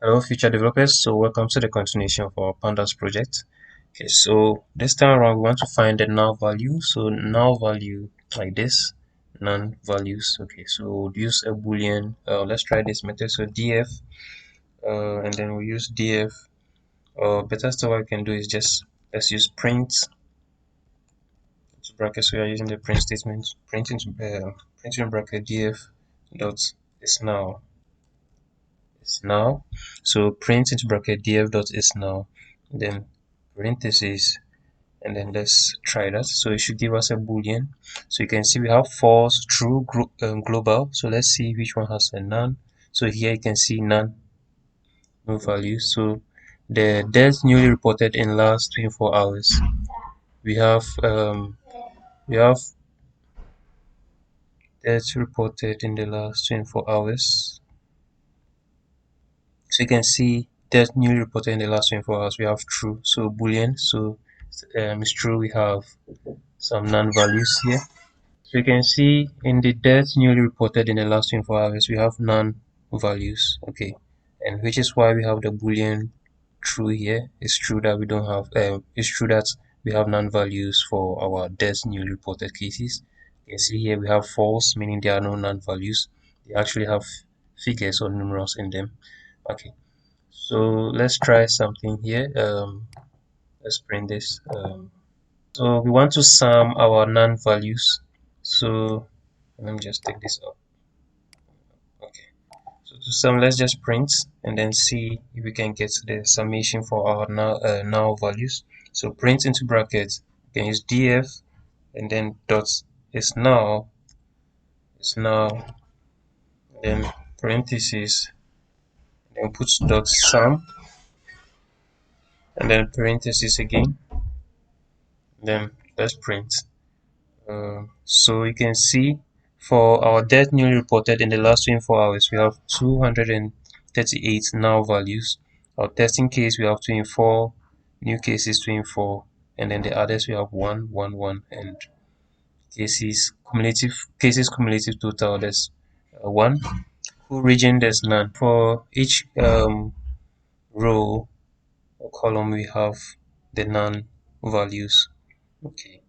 Hello, future developers. So, welcome to the continuation of our pandas project. Okay, so this time around, we want to find the null value. So, null value like this, none values. Okay, so we'll use a boolean. Let's try this method. So, df, and then we'll use df. Better still, what we can do is just let's use print into brackets. So, we are using the print statement. Print in bracket df dot is now. So print into bracket df dot is now, then parentheses, and then let's try that. So it should give us a boolean. So you can see we have false, true, global. So let's see which one has a none. So here you can see none, no value. So the death newly reported in last 24 hours. We have death reported in the last 24 hours. So you can see death newly reported in the last 24 hours. We have true, so boolean. So it's true. We have some non-values here. So you can see in the deaths newly reported in the last 24 hours, we have non-values. Okay, and which is why we have the boolean true here. It's true that we don't have. It's true that we have non-values for our deaths newly reported cases. You can see here we have false, meaning there are no non-values. They actually have figures or numerals in them. Okay, so let's try something here. Let's print this. So we want to sum our non-values. So let me just take this up. Okay. So to sum, let's just print and then see if we can get the summation for our null values. So print into brackets. You can use df and then dot is now, then parentheses, then put dot sum and then parentheses again. Then let's print. So you can see for our death newly reported in the last 24 hours, we have 238 null values. Our testing case, we have 24, new cases 24, and then the others we have 1, 1, 1, and cumulative total there's 1. Full region there's none. For each row or column, we have the non values. Okay.